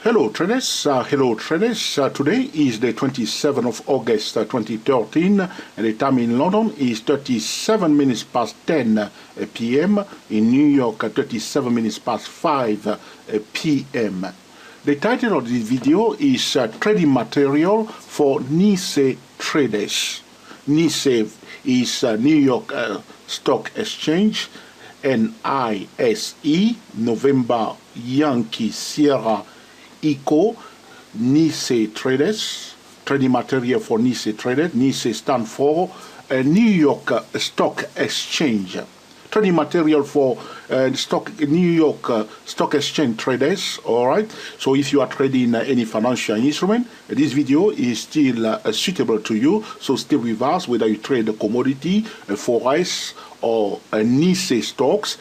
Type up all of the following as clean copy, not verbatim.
Hello traders, today is the 27th of August 2013 and the time in London is 37 minutes past 10 p.m. In New York 37 minutes past 5 p.m. The title of this video is Trading Material for NYSE Traders. NYSE is New York Stock Exchange, NYSE, November Yankee Sierra Eco, NYSE Traders, trading material for NYSE Traders. NYSE stands for New York Stock Exchange. Trading material for New York Stock Exchange traders. All right. So if you are trading any financial instrument, this video is still suitable to you. So stay with us. Whether you trade a commodity, a forex, or a NYSE stocks,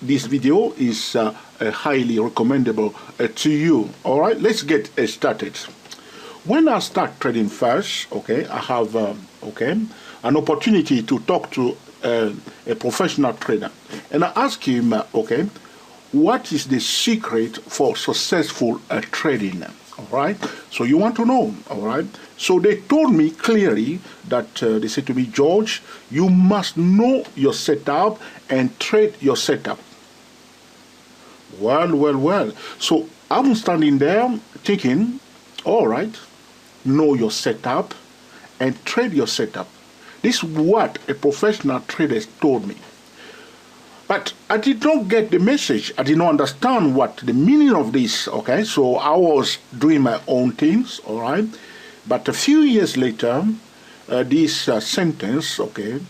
this video is highly recommendable to you. All right. Let's get started. When I start trading first, okay, I have an opportunity to talk to a professional trader, and I ask him, okay, what is the secret for successful trading? All right, so you want to know, all right? So they told me clearly that they said to me, George, you must know your setup and trade your setup. Well. So I'm standing there thinking, all right, know your setup and trade your setup. This is what a professional trader told me. But I did not get the message. I did not understand what the meaning of this, okay? So I was doing my own things, all right? But a few years later, this sentence, okay,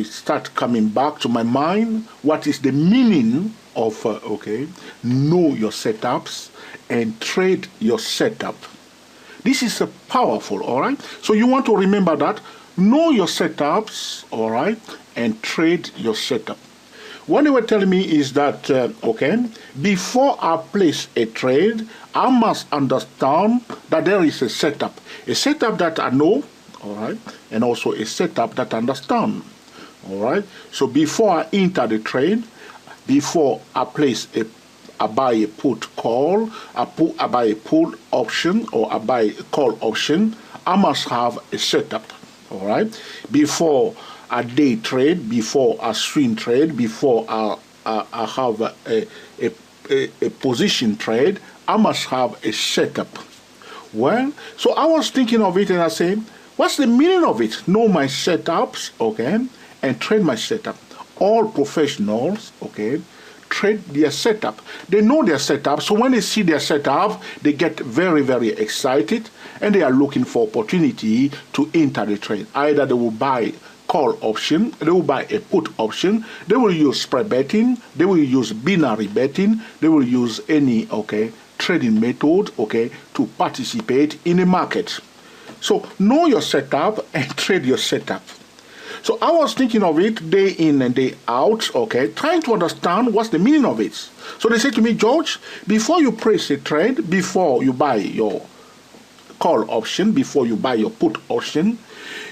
start coming back to my mind. What is the meaning of, know your setups and trade your setup? This is powerful, all right? So you want to remember that. Know your setups, all right, and trade your setup. What they were telling me is that, before I place a trade, I must understand that there is a setup that I know, all right, and also a setup that I understand, all right. So before I enter the trade, before I buy a put call, I buy a put option or I buy a call option, I must have a setup. All right. Before a day trade, before a swing trade, before I have a position trade, I must have a setup. Well, so I was thinking of it and I said, what's the meaning of it? Know my setups, okay, and trade my setup. All professionals, okay, trade their setup. They know their setup, so when they see their setup, they get very, very excited and they are looking for opportunity to enter the trade. Either they will buy call option, they will buy a put option, they will use spread betting, they will use binary betting, they will use any trading method to participate in the market. So know your setup and trade your setup. So I was thinking of it day in and day out, trying to understand what's the meaning of it. So they said to me, George, before you place a trade, before you buy your call option, before you buy your put option,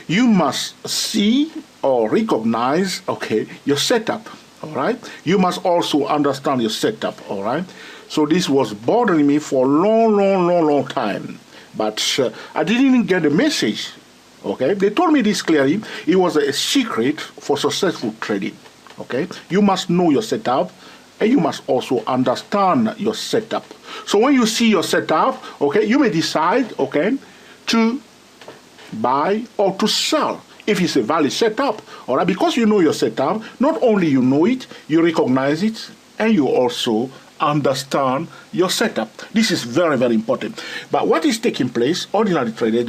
you must see or recognize, your setup, all right? You must also understand your setup, all right? So this was bothering me for a long time, but I didn't get the message. Okay, they told me this clearly. It was a secret for successful trading. Okay, you must know your setup and you must also understand your setup. So when you see your setup, you may decide, to buy or to sell if it's a valid setup. All right, because you know your setup, not only you know it, you recognize it, and you also understand your setup. This is very, very important. But what is taking place, ordinary traders,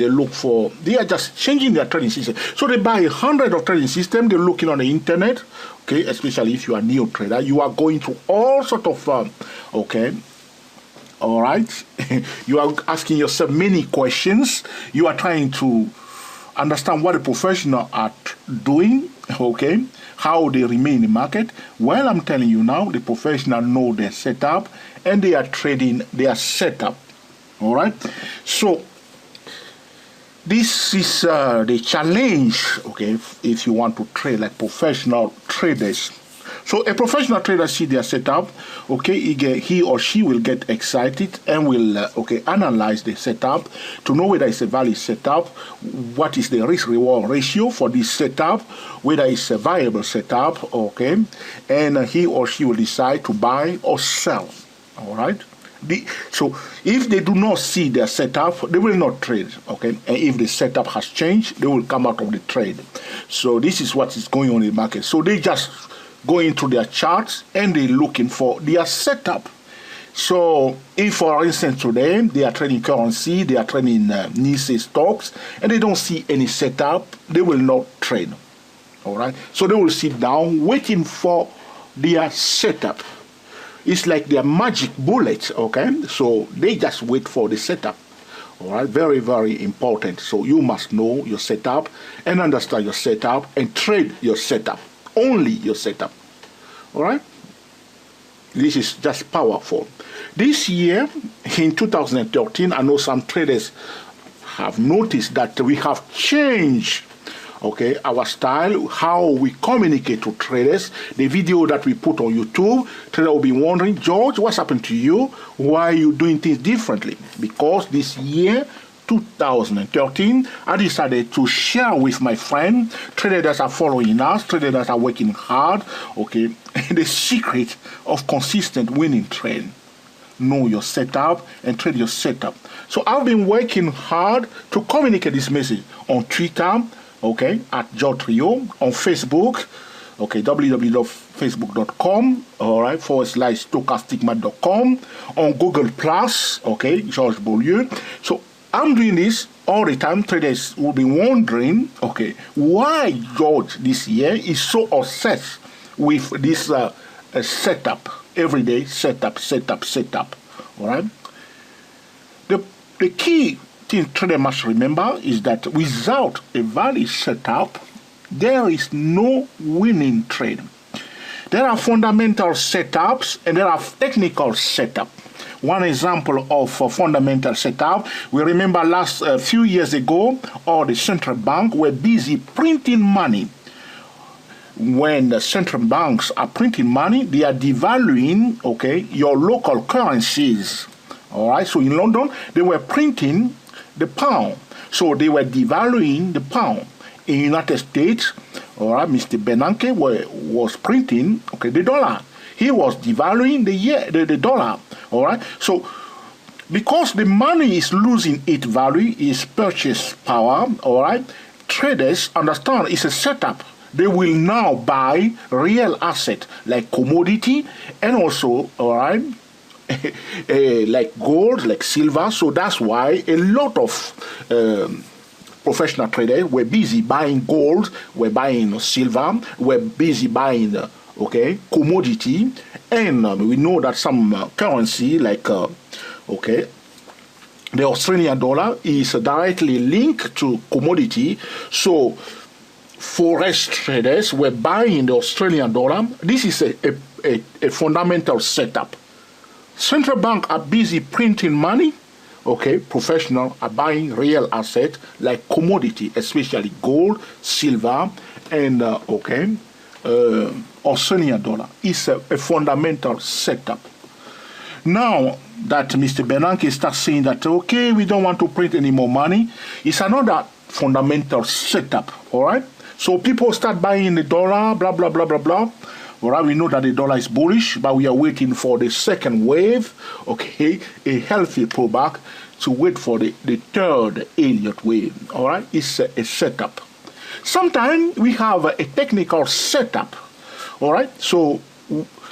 they are just changing their trading system. So they buy 100 of trading system, they're looking on the internet, especially if you are a new trader, you are going through all sort of, all right, you are asking yourself many questions, you are trying to understand what the professionals are doing, how they remain in the market. Well, I'm telling you now, the professionals know their setup and they are trading their setup. All right. So this is the challenge, if you want to trade like professional traders. So a professional trader see their setup, okay, he or she will get excited and will, analyze the setup to know whether it's a valid setup, what is the risk-reward ratio for this setup, whether it's a viable setup, okay, and he or she will decide to buy or sell, all right? So if they do not see their setup, they will not trade, okay? And if the setup has changed, they will come out of the trade. So this is what is going on in the market. So they just go into their charts and they're looking for their setup. So if, for instance, today they are trading currency, they are trading NYSE stocks, and they don't see any setup, they will not trade, all right? So they will sit down waiting for their setup. It's like their magic bullet, okay? So they just wait for the setup, all right? Very, very important. So you must know your setup and understand your setup and trade your setup, only your setup, all right? This is just powerful. This year, in 2013, I know some traders have noticed that we have changed, okay, our style, how we communicate to traders. The video that we put on YouTube, traders will be wondering, George, what's happened to you? Why are you doing things differently? Because this year, 2013, I decided to share with my friends, traders that are following us, traders that are working hard, okay, the secret of consistent winning trade. Know your setup and trade your setup. So I've been working hard to communicate this message on Twitter, okay, at George Trio, on Facebook, okay, www.facebook.com, all right, /stochasticmat.com, on Google Plus, okay, George Beaulieu. So I'm doing this all the time. Traders will be wondering, okay, why George this year is so obsessed with this setup, everyday setup, all right? The key thing trader must remember is that without a valid setup, there is no winning trade. There are fundamental setups and there are technical setups. One example of a fundamental setup, we remember last few years ago, all the central banks were busy printing money. When the central banks are printing money, they are devaluing, okay, your local currencies. All right, so in London, they were printing the pound. So they were devaluing the pound. In the United States, all right, Mr. Bernanke was printing, okay, the dollar. He was devaluing the dollar, all right? So because the money is losing its value, its purchase power, all right, traders understand it's a setup. They will now buy real asset like commodity and also, all right, like gold, like silver. So that's why a lot of professional traders were busy buying gold, were buying silver, were busy buying okay, commodity, and we know that some currency like, okay, the Australian dollar is directly linked to commodity. So forex traders were buying the Australian dollar. This is a fundamental setup. Central banks are busy printing money. Okay, professionals are buying real assets like commodity, especially gold, silver, and okay, Australian dollar. Is a fundamental setup. Now that Mr. Bernanke starts saying that, okay, we don't want to print any more money, it's another fundamental setup, all right? So people start buying the dollar, blah, blah, blah, blah, blah. All right, we know that the dollar is bullish, but we are waiting for the second wave, okay, a healthy pullback to wait for the third Elliott wave, all right? It's a setup. Sometimes we have a technical setup, all right? So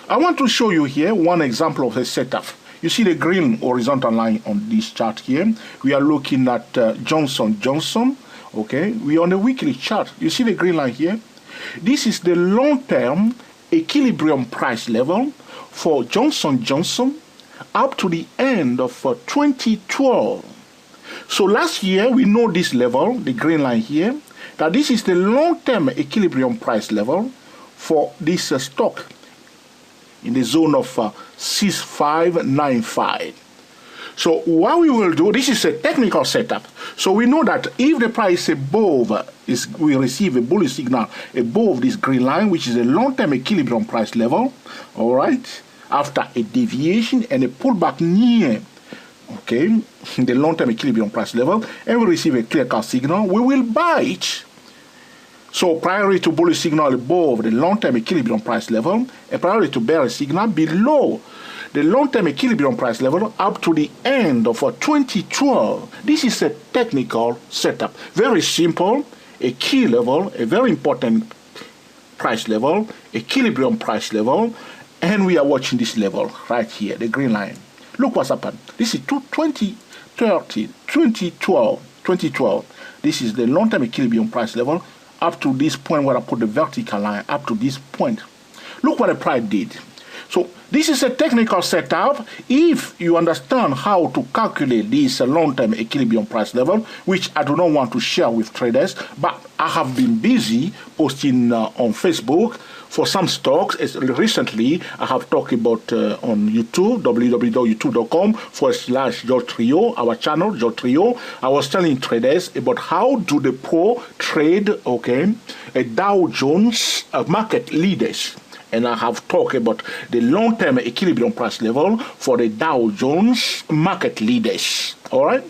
I want to show you here one example of a setup. You see the green horizontal line on this chart here. We are looking at Johnson & Johnson, okay? We are on the weekly chart. You see the green line here? This is the long-term equilibrium price level for Johnson & Johnson up to the end of 2012. So last year, we know this level, the green line here, that this is the long-term equilibrium price level for this stock in the zone of 6595. So what we will do, this is a technical setup. So we know that if the price above we receive a bullish signal above this green line, which is a long-term equilibrium price level, all right, after a deviation and a pullback near, okay, the long-term equilibrium price level, and we receive a clear-cut signal, we will buy it. So priority to bullish signal above the long-term equilibrium price level, and priority to bearish signal below the long-term equilibrium price level up to the end of 2012. This is a technical setup. Very simple, a key level, a very important price level, equilibrium price level, and we are watching this level right here, the green line. Look what's happened. This is 2012. This is the long-term equilibrium price level up to this point where I put the vertical line, up to this point. Look what the price did. So this is a technical setup. If you understand how to calculate this long-term equilibrium price level, which I do not want to share with traders, but I have been busy posting on Facebook for some stocks. Recently, I have talked about on YouTube, www.youtube.com/George our channel, George Trio. I was telling traders about how do the pro trade, okay, a Dow Jones market leaders. And I have talked about the long-term equilibrium price level for the Dow Jones market leaders. All right?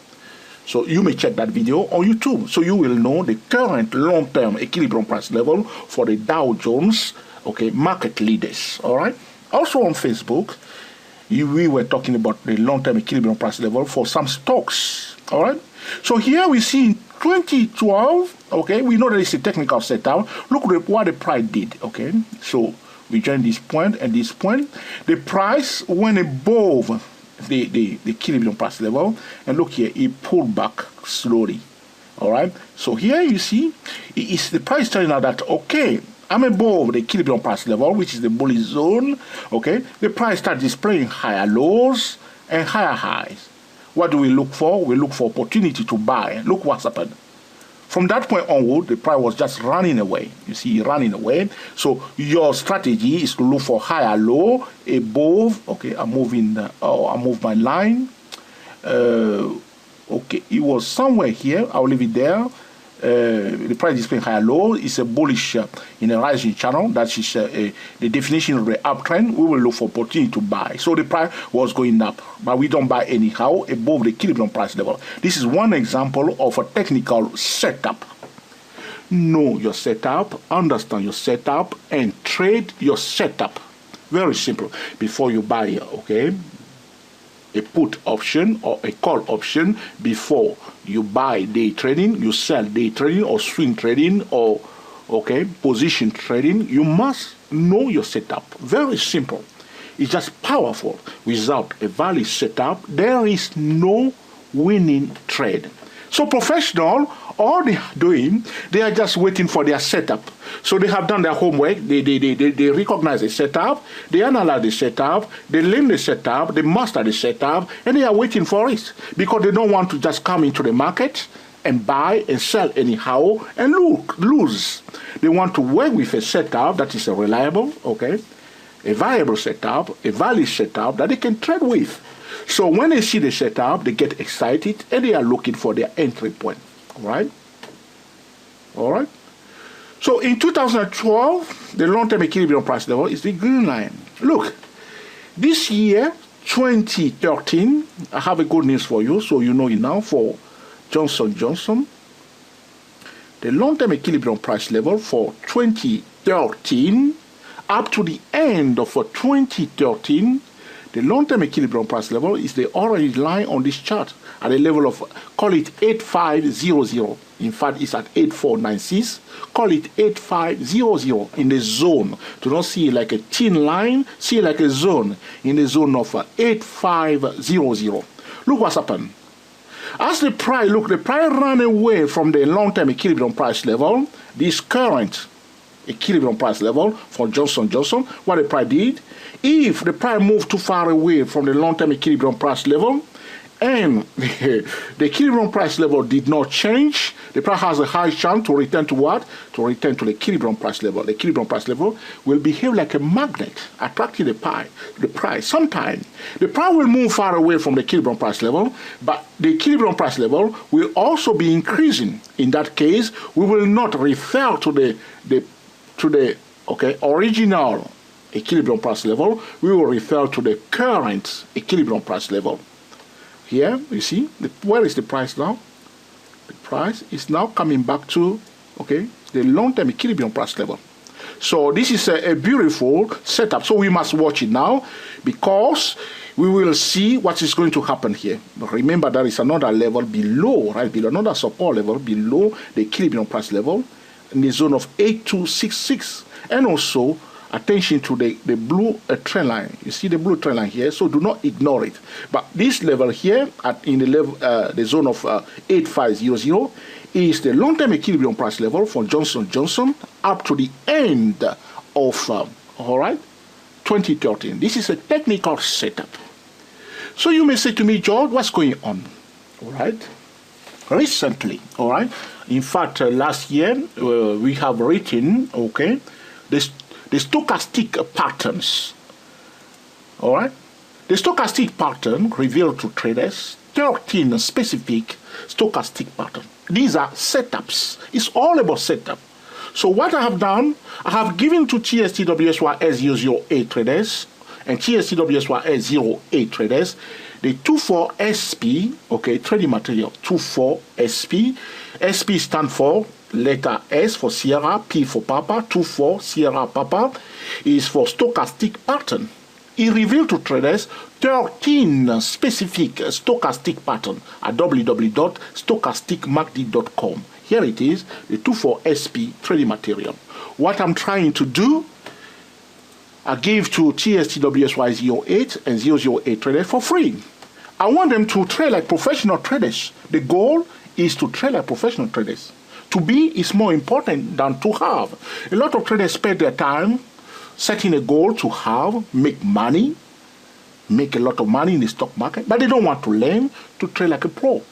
So you may check that video on YouTube. So you will know the current long-term equilibrium price level for the Dow Jones, okay, market leaders. All right? Also on Facebook, we were talking about the long-term equilibrium price level for some stocks. All right? So here we see in 2012, okay, we know that it's a technical setup. Look at what the price did, okay? So we join this point and this point. The price went above the equilibrium price level, and look here, it pulled back slowly. All right. So here you see, it's the price telling us that okay, I'm above the equilibrium price level, which is the bullish zone. Okay. The price starts displaying higher lows and higher highs. What do we look for? We look for opportunity to buy. Look what's happened. From that point onward, the price was just running away. You see, running away. So your strategy is to look for higher low above. Okay, I'm moving. I move my line. Okay, it was somewhere here. I'll leave it there. The price displaying higher low is a bullish in a rising channel. That is the definition of the uptrend. We will look for opportunity to buy. So the price was going up, but we don't buy anyhow above the equilibrium price level. This is one example of a technical setup. Know your setup, understand your setup, and trade your setup. Very simple. Before you buy, okay, a put option or a call option, before you buy day trading, you sell day trading or swing trading or okay position trading, you must know your setup. Very simple. It's just powerful. Without a valid setup, there is no winning trade. So professional, all they are doing, they are just waiting for their setup. So they have done their homework, they recognize the setup, they analyze the setup, they learn the setup, they master the setup, and they are waiting for it. Because they don't want to just come into the market and buy and sell anyhow and lose. They want to work with a setup that is a reliable, okay, a viable setup, a valid setup that they can trade with. So when they see the setup, they get excited and they are looking for their entry point. All right? All right? So in 2012, the long-term equilibrium price level is the green line. Look, this year, 2013, I have a good news for you, so you know it now, for Johnson & Johnson. The long-term equilibrium price level for 2013 up to the end of 2013, the long-term equilibrium price level is the orange line on this chart at a level of, call it 8500. In fact, it's at 8496. Call it 8500 in the zone. Do not see it like a thin line, see it like a zone, in the zone of 8500. Look what's happened. As the price, look, the price ran away from the long-term equilibrium price level, this current equilibrium price level for Johnson & Johnson. What the price did, if the price moved too far away from the long-term equilibrium price level and the equilibrium price level did not change, the price has a high chance to return to what? To return to the equilibrium price level. The equilibrium price level will behave like a magnet, attracting the price. Sometimes the price will move far away from the equilibrium price level, but the equilibrium price level will also be increasing. In that case, we will not refer to the original equilibrium price level. We will refer to the current equilibrium price level. Here, you see, where is the price now? The price is now coming back to, the long-term equilibrium price level. So this is a beautiful setup. So we must watch it now because we will see what is going to happen here. But remember, there is another level below, right? Below another support level below the equilibrium price level in the zone of 8266. And also, attention to the blue trend line. You see the blue trend line here, so do not ignore it. But this level here, in the level, the zone of 8500, is the long-term equilibrium price level for Johnson & Johnson up to the end of 2013. This is a technical setup. So you may say to me, George, what's going on? All right. Recently, all right. In fact, last year we have written, the stochastic patterns, all right? The stochastic pattern revealed to traders 13 specific stochastic patterns. These are setups. It's all about setup. So what I have done, I have given to TSTWSY-S008 traders and TSTWSY-S08 traders the 24SP, trading material, 24SP. SP stands for letter S for Sierra, P for Papa, 24 Sierra Papa is for stochastic pattern. It revealed to traders 13 specific stochastic pattern at www.stochasticmacd.com. Here it is, the 24SP trading material. What I'm trying to do, I gave to TSTWSY-08 and 008 traders for free. I want them to trade like professional traders. The goal is to trade like professional traders. To be is more important than to have. A lot of traders spend their time setting a goal to have, make money, make a lot of money in the stock market, but they don't want to learn to trade like a pro.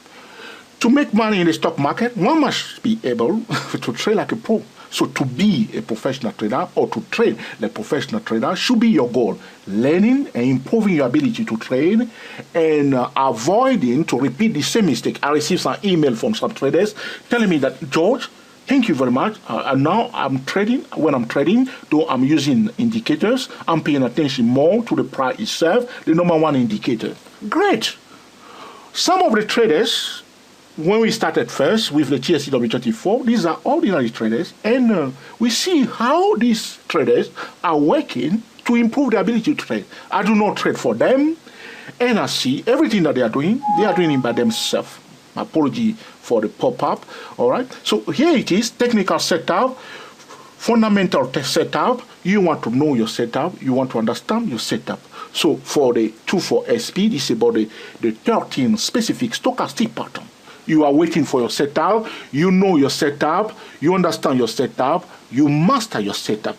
To make money in the stock market, one must be able to trade like a pro. So to be a professional trader or to trade like a professional trader should be your goal. Learning and improving your ability to trade and avoiding to repeat the same mistake. I received some email from some traders telling me that, George, thank you very much. And now I'm trading. When I'm trading, though I'm using indicators, I'm paying attention more to the price itself, the number one indicator. Great. Some of the traders, when we started first with the TSCW24, these are ordinary traders, and we see how these traders are working to improve their ability to trade. I do not trade for them, and I see everything that they are doing it by themselves. Apology for the pop-up, all right? So here it is, technical setup, fundamental setup. You want to know your setup, you want to understand your setup. So for the 24SP, this is about the 13 specific stochastic pattern. You are waiting for your setup, you know your setup, you understand your setup, you master your setup.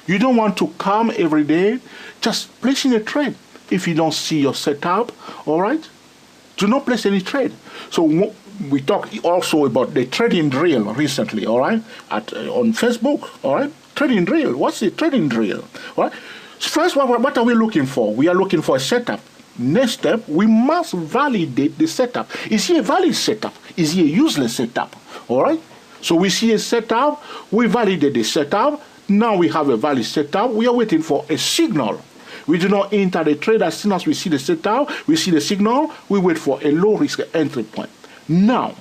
You don't want to come every day just placing a trade. If you don't see your setup, all right, do not place any trade. So we talked also about the trading drill recently, all right, on Facebook, all right, trading drill. What's the trading drill? All right. First, what are we looking for? We are looking for a setup. Next step, we must validate the setup. Is he a valid setup? Is he a useless setup? All right? So we see a setup, we validate the setup. Now we have a valid setup. We are waiting for a signal. We do not enter the trade as soon as we see the setup, we see the signal, we wait for a low risk entry point. Now,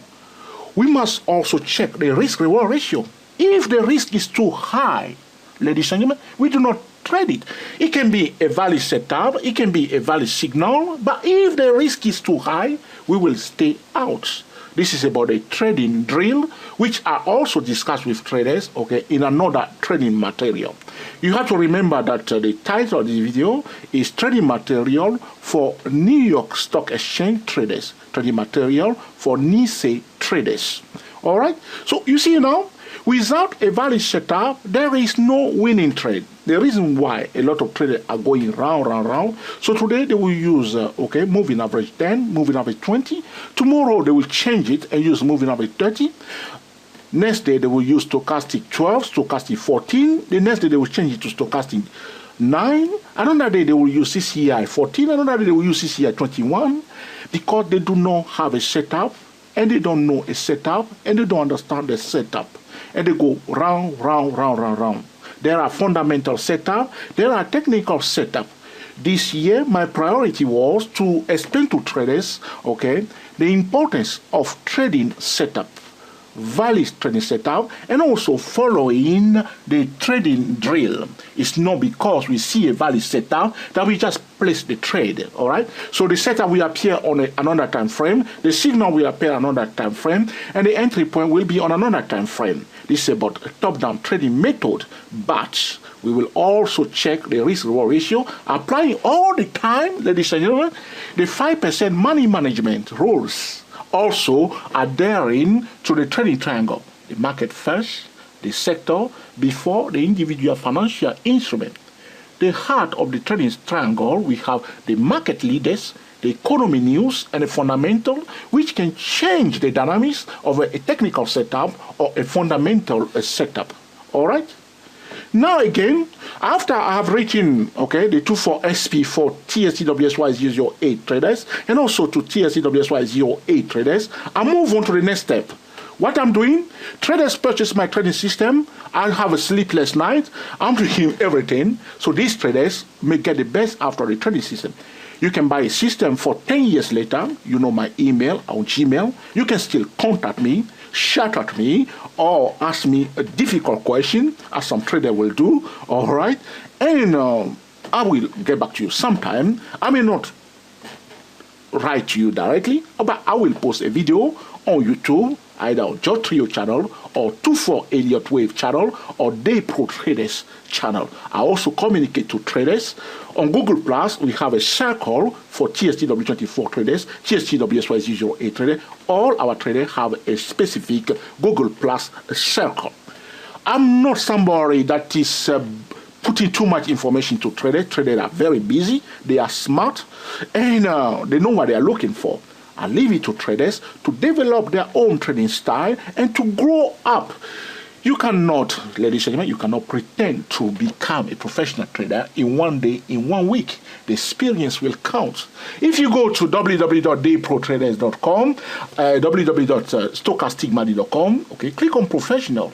we must also check the risk-reward ratio. If the risk is too high, ladies and gentlemen, we do not trade it. It can be a valid setup, it can be a valid signal, but if the risk is too high, we will stay out. This is about a trading drill, which I also discussed with traders, in another trading material. You have to remember that the title of this video is Trading Material for New York Stock Exchange Traders. Trading Material for NYSE Traders. All right? So you see now, without a valid setup, there is no winning trade. the reason why a lot of traders are going round. So today they will use, moving average 10, moving average 20. Tomorrow they will change it and use moving average 30. Next day they will use stochastic 12, stochastic 14. The next day they will change it to stochastic 9. Another day they will use CCI 14. Another day they will use CCI 21, because they do not have a setup, and they don't know a setup, and they don't understand the setup, and they go round. There are fundamental setup, there are technical setup. This year, my priority was to explain to traders, the importance of trading setup, valid trading setup, and also following the trading drill. It's not because we see a valid setup that we just place the trade, all right? So the setup will appear on another time frame, the signal will appear on another time frame, and the entry point will be on another time frame. This is about a top-down trading method, but we will also check the risk-reward ratio, applying all the time, ladies and gentlemen, the 5% money management rules. Also adhering to the trading triangle, the market first, the sector before the individual financial instrument. The heart of the trading triangle, we have the market leaders, the economy news, and the fundamental, which can change the dynamics of a technical setup or a fundamental setup. All right? Now again, after I have written, the 24SP for TSTWSY008 traders, and also to TSTWSY08 traders, I move on to the next step. What I'm doing, traders purchase my trading system. I have a sleepless night. I'm doing everything. So these traders may get the best out of the trading system. You can buy a system for 10 years later. You know my email or Gmail. You can still contact me, shout at me, or ask me a difficult question, as some trader will do, all right? And I will get back to you sometime. I may not write to you directly, but I will post a video on YouTube, either on Jot Trio channel or 24 Elliott Wave channel or Day Pro Traders channel. I also communicate to traders. On Google Plus, we have a circle for TSTW24 traders, TSTWSY008 traders. All our traders have a specific Google Plus circle. I'm not somebody that is putting too much information to traders. Traders are very busy, they are smart, and they know what they are looking for. I leave it to traders to develop their own trading style and to grow up. You cannot, ladies and gentlemen, you cannot pretend to become a professional trader in one day, in 1 week. The experience will count. If you go to www.dayprotraders.com, www.stochasticmoney.com, click on professional,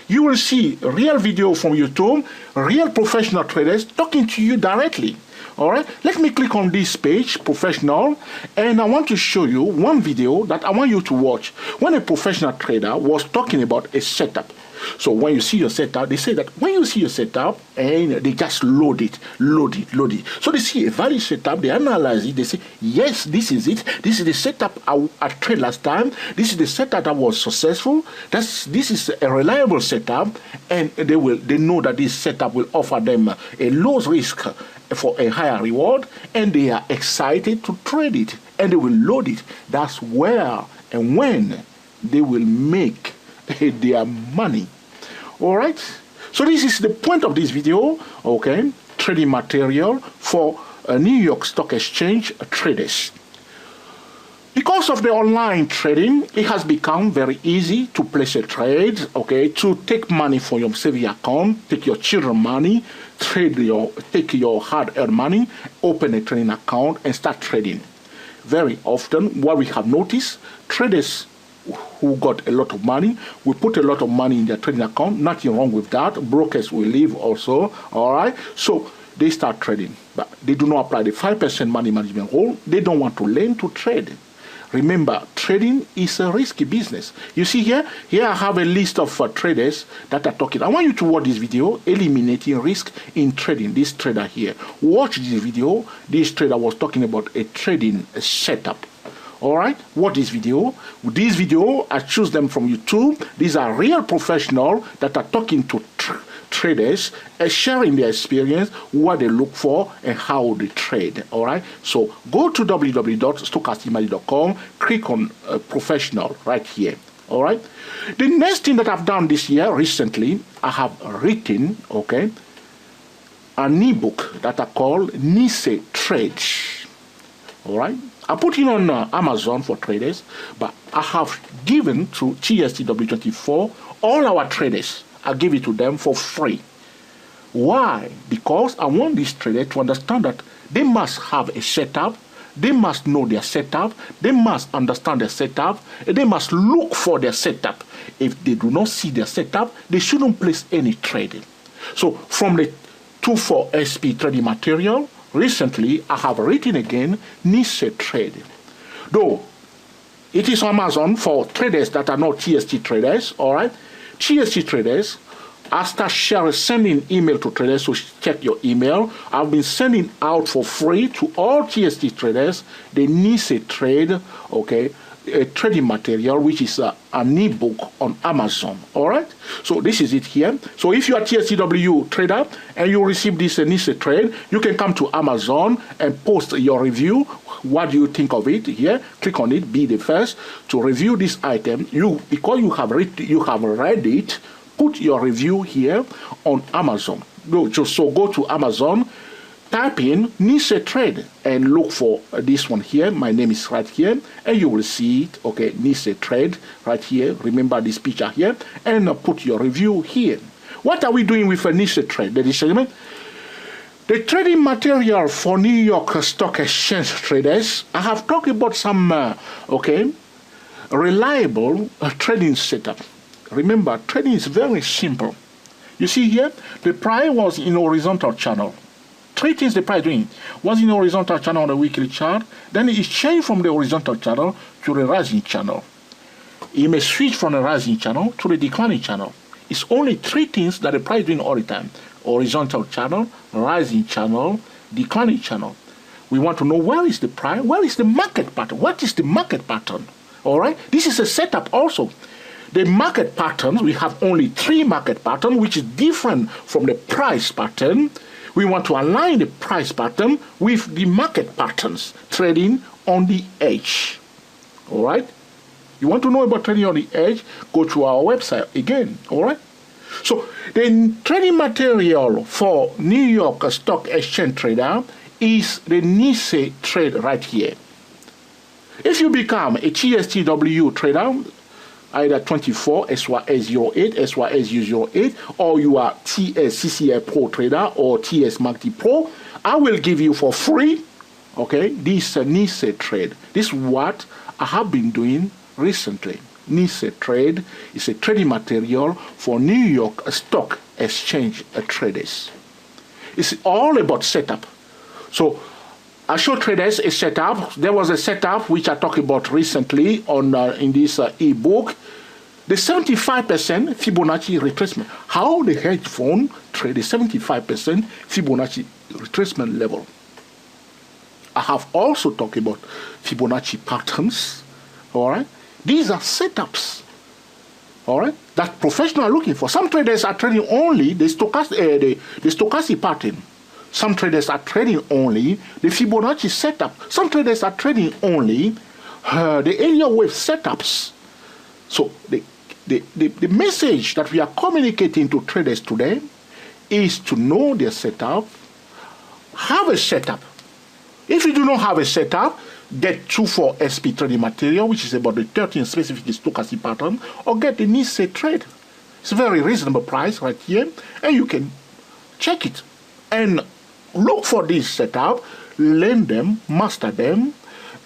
you will see real video from YouTube, real professional traders talking to you directly. All right, let me click on this page, professional, and I want to show you one video that I want you to watch when a professional trader was talking about a setup. So when you see your setup, they say that when you see your setup, and they just load it. So they see a valid setup, they analyze it, they say, yes, this is it. This is the setup I trade last time. This is the setup that was successful. This is a reliable setup, and they know that this setup will offer them a low risk for a higher reward, and they are excited to trade it, and they will load it. That's where and when they will make their money. All right, so this is the point of this video, trading material for New York Stock Exchange traders. Because of the online trading, it has become very easy to place a trade, to take money from your savings account, take your children's money, take your hard-earned money, open a trading account, and start trading. Very often, what we have noticed, traders who got a lot of money will put a lot of money in their trading account. Nothing wrong with that. Brokers will leave also, all right? So they start trading, but they do not apply the 5% money management rule. They don't want to learn to trade. Remember, trading is a risky business. You see here I have a list of traders that are talking. I want you to watch this video, Eliminating Risk in Trading. This trader here. Watch this video. This trader was talking about a trading setup. All right, watch this video. This video, I choose them from YouTube. These are real professionals that are talking to traders, sharing their experience, what they look for, and how they trade. All right, so go to www.stochasticmoney.com, click on professional right here. All right, the next thing that I've done this year recently, I have written an ebook that I call NYSE Trades. All right, I put it on Amazon for traders, but I have given to TSTW24 all our traders. I give it to them for free. Why? Because I want these traders to understand that they must have a setup. They must know their setup. They must understand their setup. And they must look for their setup. If they do not see their setup, they shouldn't place any trading. So from the 24 SP trading material, recently I have written again NYSE Trade. Though it is on Amazon for traders that are not TST traders, all right? TST traders, I start sending email to traders, so check your email. I've been sending out for free to all TST traders the NYSE Trade, okay, a trading material, which is an ebook on Amazon. All right, so this is it here. So if you are TSTW trader and you receive this NYSE Trade, you can come to Amazon and post your review. What do you think of it? Here, click on it. Be the first to review this item. Because you have read it. Put your review here on Amazon. So go to Amazon, type in NYSE Trade and look for this one here. My name is right here, and you will see it. Okay, NYSE Trade right here. Remember this picture here, and put your review here. What are we doing with a NYSE Trade, ladies and gentlemen? The trading material for New York Stock Exchange traders. I have talked about some reliable trading setup. Remember, trading is very simple. You see here, the price was in horizontal channel. Three things the price doing. Was in horizontal channel on the weekly chart. Then it changed from the horizontal channel to the rising channel. It may switch from the rising channel to the declining channel. It's only three things that the price doing all the time. Horizontal channel, rising channel, declining channel. We want to know where is the price, where is the market pattern, what is the market pattern. All right, this is a setup also. The market patterns, we have only three market patterns, which is different from the price pattern. We want to align the price pattern with the market patterns, trading on the edge. All right? You want to know about trading on the edge? Go to our website again. All right? So the trading material for New York Stock Exchange trader is the NYSE Trade right here. If you become a TSTW trader, either 24 SYS08, SYSU08, or you are TSCCI Pro trader or TS Multi Pro, I will give you for free, okay, this NYSE Trade. This is what I have been doing recently. NYSE Trade is a trading material for New York Stock Exchange traders. It's all about setup. So I show traders a setup. There was a setup which I talked about recently on in this ebook. The 75% Fibonacci retracement. How the hedge fund trade the 75% Fibonacci retracement level. I have also talked about Fibonacci patterns. All right. These are setups. All right. That professionals are looking for. Some traders are trading only the stochastic pattern. Some traders are trading only the Fibonacci setup. Some traders are trading only the area wave setups. So the message that we are communicating to traders today is to know their setup, have a setup. If you do not have a setup, get 24 SP trading material, which is about the 13 specific stochastic pattern, or get the NYSE Trade. It's a very reasonable price right here, and you can check it and look for this setup, learn them, master them,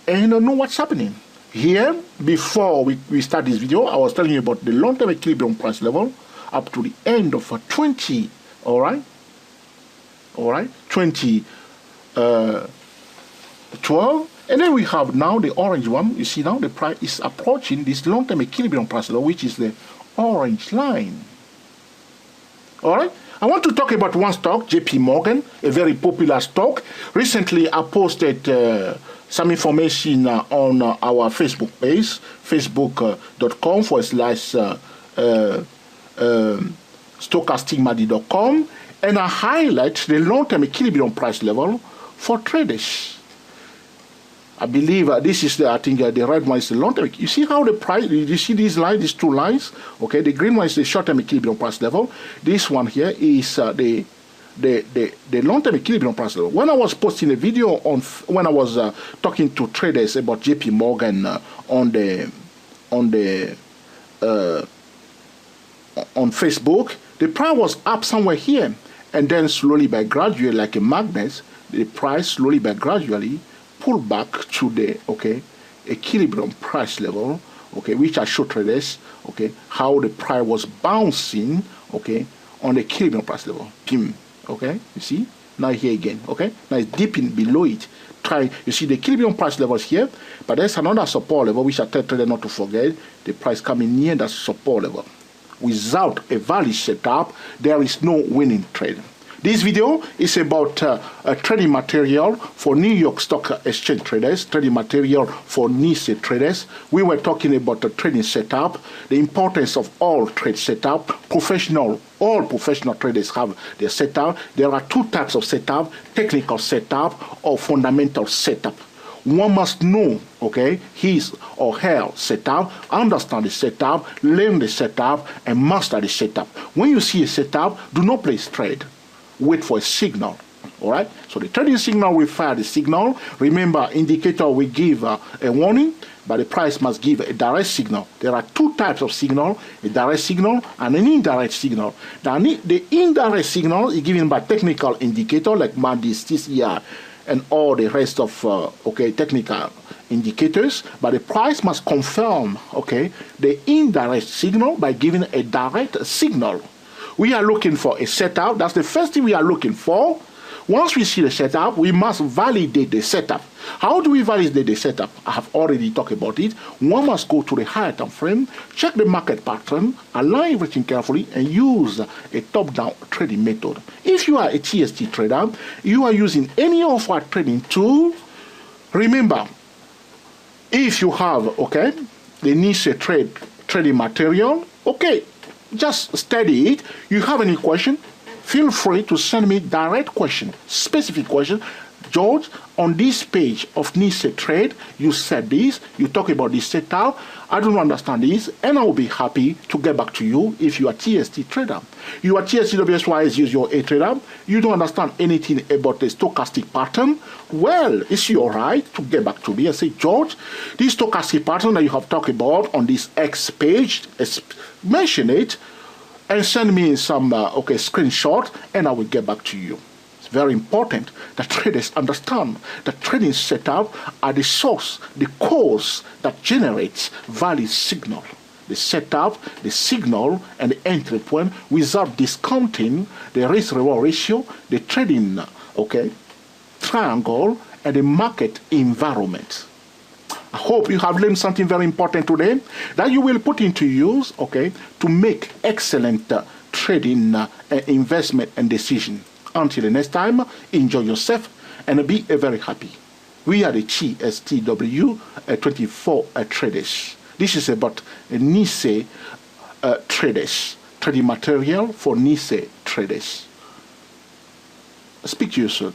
and know what's happening. Here, before we start this video, I was telling you about the long-term equilibrium price level up to the end of 20, all right? All right, 2012. And then we have now the orange one. You see now the price is approaching this long-term equilibrium price level, which is the orange line. All right? I want to talk about one stock, JP Morgan, a very popular stock. Recently, I posted some information on our Facebook page, facebook.com/stochasticmadi.com, and I highlight the long-term equilibrium price level for traders. I believe this is I think the red one is the long term. You see how the price, you see these lines, these two lines? Okay, the green one is the short term equilibrium price level. This one here is the the long-term equilibrium price level. When I was posting a video on, when I was talking to traders about JP Morgan on Facebook, the price was up somewhere here, and then slowly by gradually, like a magnet, the price slowly by gradually pulled back to the equilibrium price level, which I showed traders, how the price was bouncing, on the equilibrium price level. Pim, you see? Now here again, now it's dipping below it. You see the equilibrium price levels here, but there's another support level which I tell traders not to forget. The price coming near that support level. Without a valid setup, there is no winning trade. This video is about trading material for New York Stock Exchange traders, trading material for NYSE traders. We were talking about the trading setup, the importance of all trade setup. All professional traders have their setup. There are two types of setup: technical setup or fundamental setup. One must know, his or her setup, understand the setup, learn the setup, and master the setup. When you see a setup, do not place trade. Wait for a signal. All right. So the trading signal will fire the signal. Remember, indicator will give a warning, but the price must give a direct signal. There are two types of signal: a direct signal and an indirect signal. The indirect signal is given by technical indicator like MACD, TCR, and all the rest of technical indicators, but the price must confirm the indirect signal by giving a direct signal. We are looking for a setup. That's the first thing we are looking for. Once we see the setup, we must validate the setup. How do we validate the setup? I have already talked about it. One must go to the higher time frame, check the market pattern, align everything carefully, and use a top-down trading method. If you are a TST trader, you are using any of our trading tools. Remember, if you have the NYSE trading material, just study it. You have any question, feel free to send me direct question, specific question. George, on this page of NYSE Trade, you said this, you talk about this setup, I don't understand this, and I will be happy to get back to you if you are TST trader. You are TST WSYS, use your A trader, you don't understand anything about the stochastic pattern, well, it's your right to get back to me and say, George, this stochastic pattern that you have talked about on this X page, mention it, and send me some screenshot, and I will get back to you. It's very important that traders understand that trading setup are the source, the cause that generates valid signal. The setup, the signal, and the entry point without discounting the risk-reward ratio, the trading triangle, and the market environment. I hope you have learned something very important today that you will put into use, to make excellent trading, investment, and decision. Until the next time, enjoy yourself and be very happy. We are the TSTW 24 traders. This is about NYSE traders, trading material for NYSE traders. Speak to you soon.